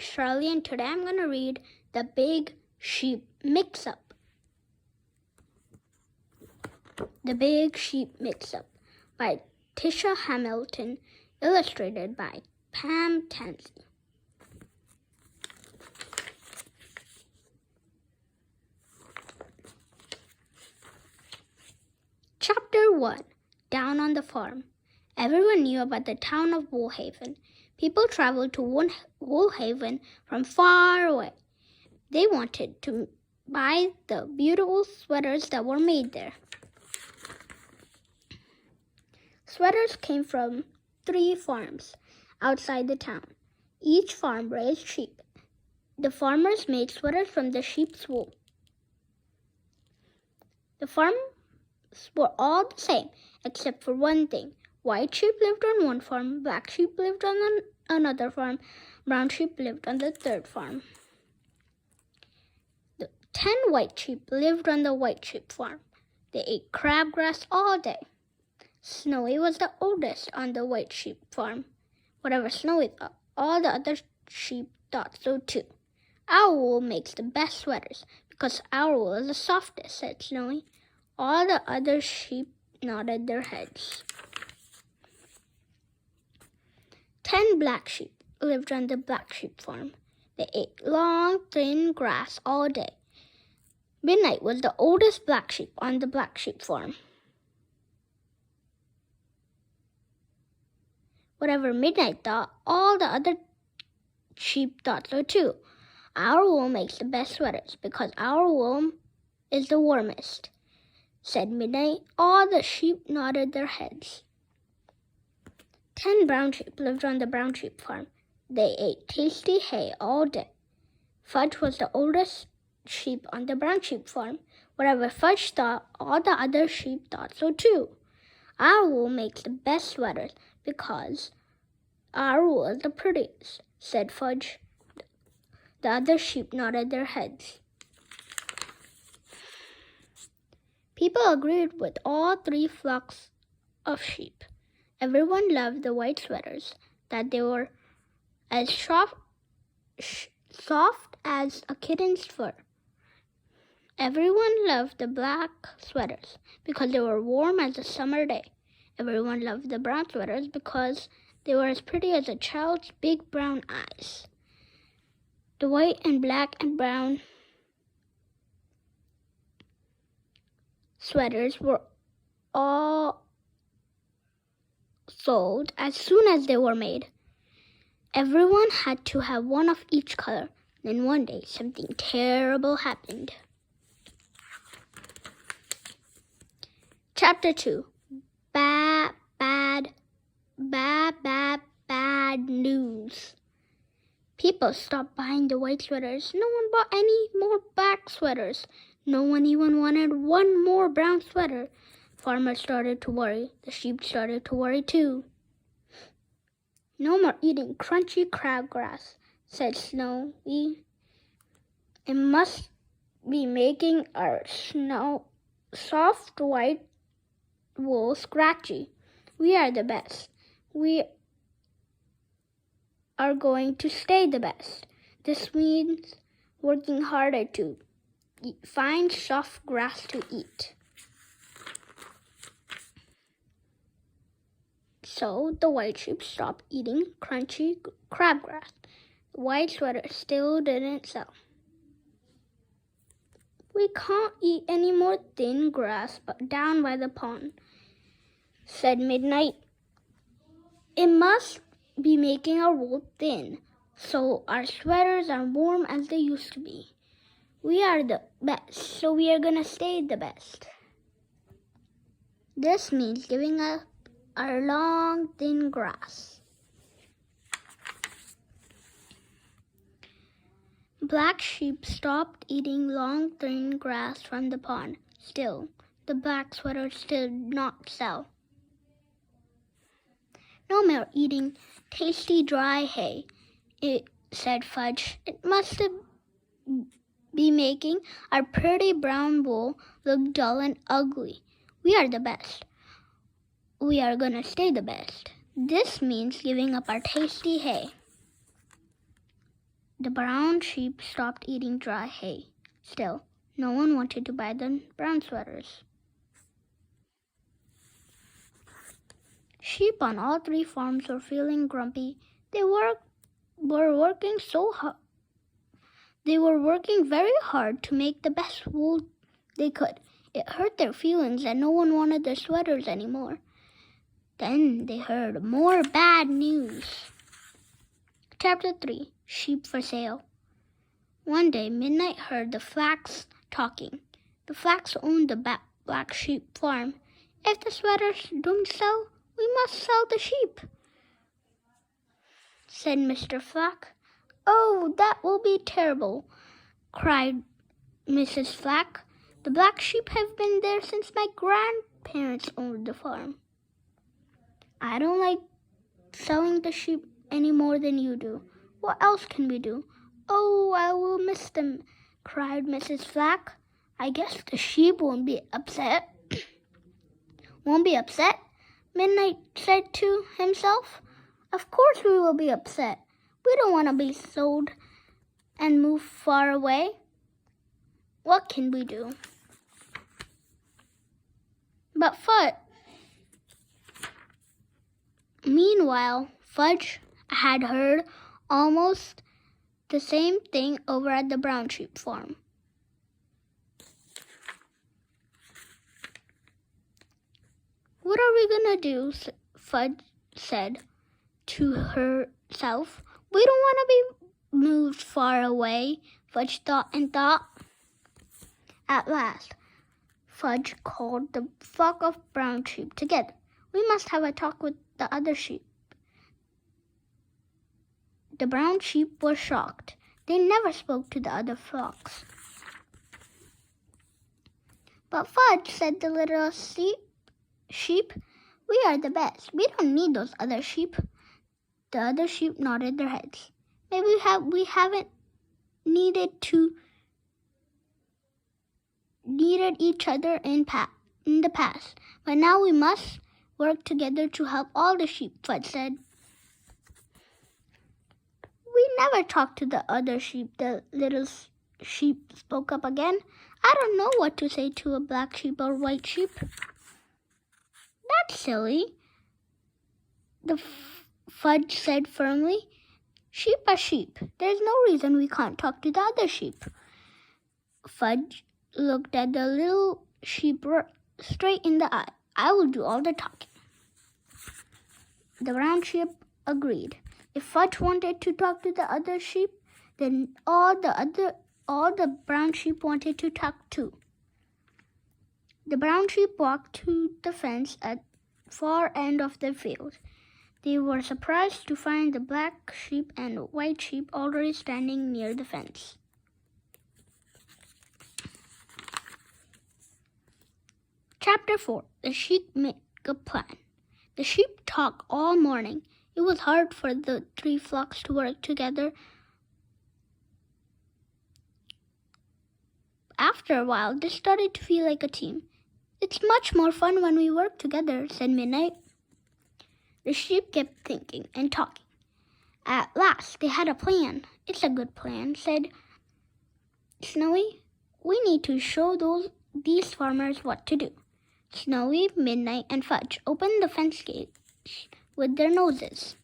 Shirley, and today I'm going to read The Big Sheep Mix-Up. The Big Sheep Mix-Up by Tisha Hamilton, illustrated by Pam Tansey. Chapter 1. Down on the Farm. Everyone knew about the town of Woolhaven. People traveled to Woolhaven from far away. They wanted to buy the beautiful sweaters that were made there. Sweaters came from 3 farms outside the town. Each farm raised sheep. The farmers made sweaters from the sheep's wool. The farms were all the same, except for one thing. White sheep lived on one farm, black sheep lived on another farm, brown sheep lived on the third farm. The 10 white sheep lived on the white sheep farm. They ate crabgrass all day. Snowy was the oldest on the white sheep farm. Whatever Snowy thought, all the other sheep thought so too. Our wool makes the best sweaters because our wool is the softest, said Snowy. All the other sheep nodded their heads. 10 black sheep lived on the black sheep farm. They ate long, thin grass all day. Midnight was the oldest black sheep on the black sheep farm. Whatever Midnight thought, all the other sheep thought so too. Our wool makes the best sweaters because our wool is the warmest, said Midnight. All the sheep nodded their heads. 10 brown sheep lived on the brown sheep farm. They ate tasty hay all day. Fudge was the oldest sheep on the brown sheep farm. Whatever Fudge thought, all the other sheep thought so too. Our wool makes the best sweaters because our wool is the prettiest, said Fudge. The other sheep nodded their heads. People agreed with all 3 flocks of sheep. Everyone loved the white sweaters, that they were as soft as a kitten's fur. Everyone loved the black sweaters because they were warm as a summer day. Everyone loved the brown sweaters because they were as pretty as a child's big brown eyes. The white and black and brown sweaters were all sold as soon as they were made. Everyone had to have one of each color. Then one day, something terrible happened. Chapter 2. Bad news. People stopped buying the white sweaters. No one bought any more black sweaters. No one even wanted one more brown sweater. Farmers started to worry. The sheep started to worry too. No more eating crunchy crabgrass, said Snowy. It must be making our soft white wool scratchy. We are the best. We are going to stay the best. This means working harder to find soft grass to eat. So the white sheep stopped eating crunchy crabgrass. The white sweater still didn't sell. We can't eat any more thin grass down by the pond, said Midnight. It must be making our wool thin, so our sweaters are warm as they used to be. We are the best, so we are gonna stay the best. This means giving up our long, thin grass. Black sheep stopped eating long, thin grass from the pond. Still, the black sweaters did not sell. No more eating tasty, dry hay, said Fudge. It must be making our pretty brown wool look dull and ugly. We are the best. We are gonna stay the best. This means giving up our tasty hay. The brown sheep stopped eating dry hay. Still, no one wanted to buy the brown sweaters. Sheep on all three farms were feeling grumpy. They were working so hard. They were working very hard to make the best wool they could. It hurt their feelings that no one wanted their sweaters anymore. Then they heard more bad news. Chapter 3, Sheep for Sale. One day, Midnight heard the Flax talking. The Flax owned the Black Sheep farm. If the sweaters don't sell, we must sell the sheep, said Mr. Flack. Oh, that will be terrible, cried Mrs. Flack. The black sheep have been there since my grandparents owned the farm. I don't like selling the sheep any more than you do. What else can we do? Oh, I will miss them, cried Mrs. Flack. I guess the sheep won't be upset. Won't be upset? Midnight said to himself. Of course we will be upset. We don't want to be sold and move far away. What can we do? But Meanwhile, Fudge had heard almost the same thing over at the brown sheep farm. What are we gonna do? Fudge said to herself. We don't want to be moved far away, Fudge thought and thought. At last, Fudge called the flock of brown sheep together. We must have a talk with the other sheep. The brown sheep were shocked. They never spoke to the other flocks. But Fudge, said the little sheep, we are the best. We don't need those other sheep. The other sheep nodded their heads. Maybe we haven't needed each other in the past, but now we must work together to help all the sheep, Fudge said. We never talked to the other sheep, the little sheep spoke up again. I don't know what to say to a black sheep or white sheep. That's silly, the Fudge said firmly. Sheep are sheep. There's no reason we can't talk to the other sheep. Fudge looked at the little sheep straight in the eye. I will do all the talking. The brown sheep agreed. If Fudge wanted to talk to the other sheep, then all the brown sheep wanted to talk too. The brown sheep walked to the fence at far end of the field. They were surprised to find the black sheep and white sheep already standing near the fence. Chapter 4. The sheep make a plan. The sheep talked all morning. It was hard for the three flocks to work together. After a while, they started to feel like a team. It's much more fun when we work together, said Midnight. The sheep kept thinking and talking. At last, they had a plan. It's a good plan, said Snowy. We need to show these farmers what to do. Snowy, Midnight, and Fudge opened the fence gates with their noses.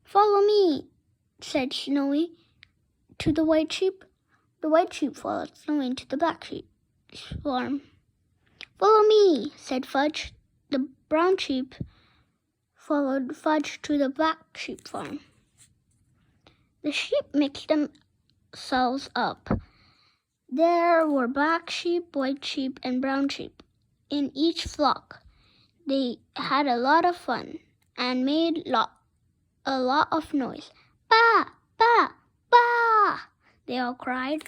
Follow me, said Snowy to the white sheep. The white sheep followed Snowy into the black sheep farm. Follow me, said Fudge. The brown sheep followed Fudge to the black sheep farm. The sheep mixed themselves up. There were black sheep, white sheep, and brown sheep in each flock. They had a lot of fun and made a lot of noise. Ba, ba, ba, they all cried.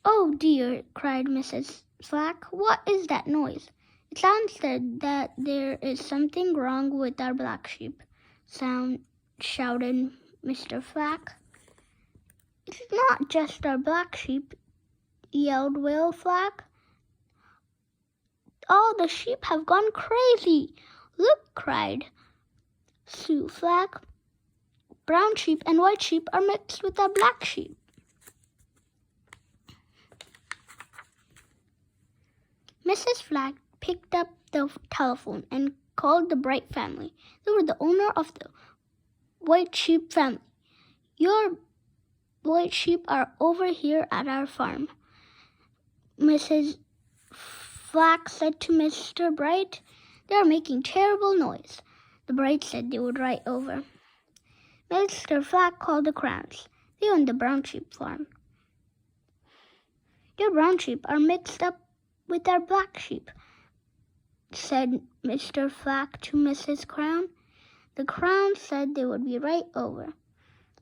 Oh dear, cried Mrs. Flack. What is that noise? It sounds that there is something wrong with our black sheep, shouted Mr. Flack. It's not just our black sheep, yelled Will Flack. All the sheep have gone crazy. Look, cried Sioux flag, brown sheep and white sheep are mixed with a black sheep. Mrs. Flag picked up the telephone and called the Bright family. They were the owner of the white sheep family. Your white sheep are over here at our farm. Mrs. Flag said to Mr. Bright. They are making terrible noise. The Bright said they would ride over. Mr. Flag called the Crowns. They own the brown sheep farm. Your brown sheep are mixed up with our black sheep, said Mr. Flag to Mrs. Crown. The Crown said they would be right over.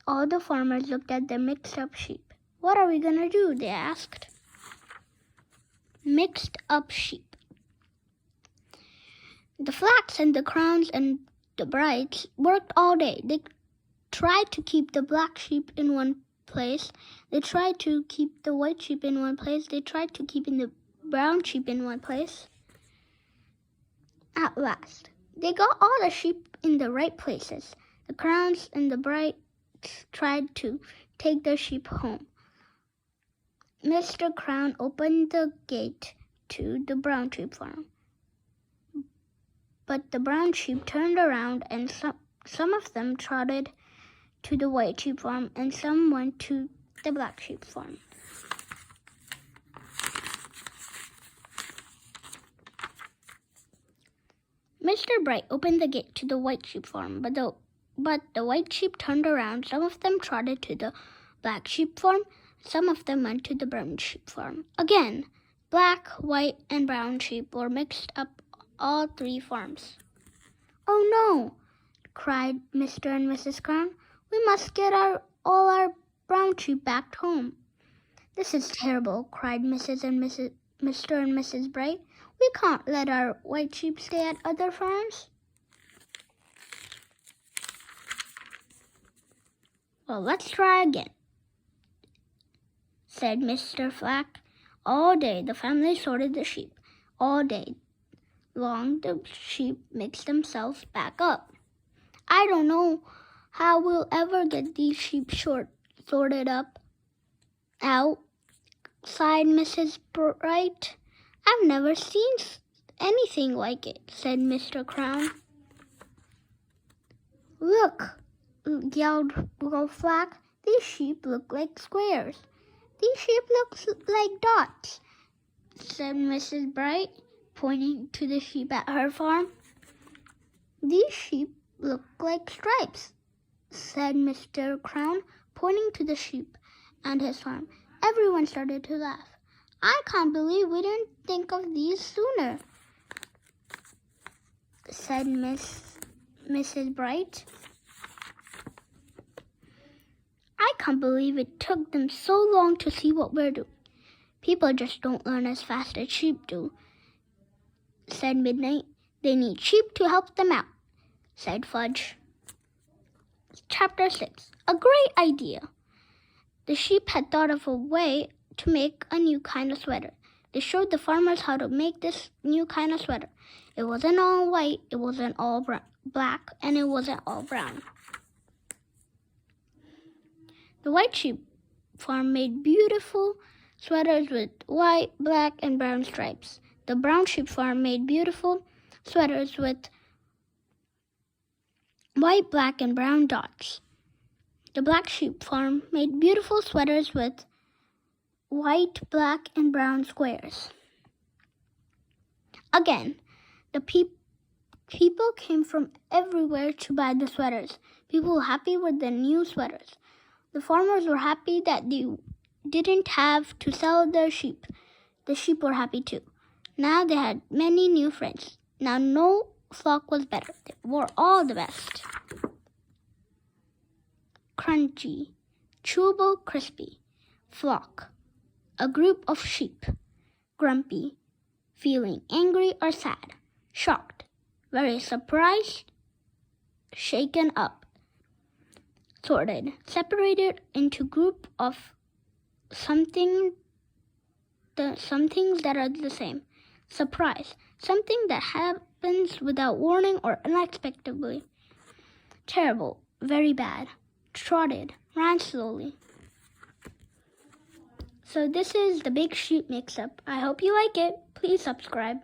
All the farmers looked at the mixed-up sheep. What are we going to do? They asked. Mixed-up sheep. The Flags and the Crowns and the Brights worked all day. They tried to keep the black sheep in one place. They tried to keep the white sheep in one place. They tried to keep the brown sheep in one place. At last, they got all the sheep in the right places. The Crowns and the Brights tried to take their sheep home. Mr. Crown opened the gate to the brown sheep farm. But the brown sheep turned around and some of them trotted to the white sheep farm and some went to the black sheep farm. Mr. Bright opened the gate to the white sheep farm, but the white sheep turned around. Some of them trotted to the black sheep farm. Some of them went to the brown sheep farm. Again, black, white, and brown sheep were mixed up all three farms. Oh no, cried Mr. and Mrs. Crown. We must get all our brown sheep back home. This is terrible, cried Mr. and Mrs. Bright. We can't let our white sheep stay at other farms. Well, let's try again, said Mr. Flag. All day the family sorted the sheep. All day long the sheep mixed themselves back up. I don't know how we'll ever get these sheep sorted out, sighed Mrs. Bright. I've never seen anything like it, said Mr. Crown. Look, yelled Will Flag. These sheep look like squares. These sheep look like dots, said Mrs. Bright, pointing to the sheep at her farm. These sheep look like stripes, said Mr. Crown, pointing to the sheep and his farm. Everyone started to laugh. I can't believe we didn't think of these sooner, said Mrs. Bright. I can't believe it took them so long to see what we're doing. People just don't learn as fast as sheep do, said Midnight. They need sheep to help them out, said Fudge. Chapter 6. A great idea. The sheep had thought of a way to make a new kind of sweater. They showed the farmers how to make this new kind of sweater. It wasn't all white, it wasn't all black, and it wasn't all brown. The white sheep farm made beautiful sweaters with white, black, and brown stripes. The brown sheep farm made beautiful sweaters with white, black, and brown dots. The black sheep farm made beautiful sweaters with white, black, and brown squares. Again, the people came from everywhere to buy the sweaters. People were happy with the new sweaters. The farmers were happy that they didn't have to sell their sheep. The sheep were happy too. Now they had many new friends. Now no flock was better. They were all the best. Crunchy, chewable, crispy. Flock, a group of sheep. Grumpy, feeling angry or sad. Shocked, very surprised, shaken up. Sorted, separated into group of some things that are the same. Surprise, something that happens without warning or unexpectedly. Terrible. Very bad. Trotted. Ran slowly. So this is the Big Sheep mix-up. I hope you like it. Please subscribe.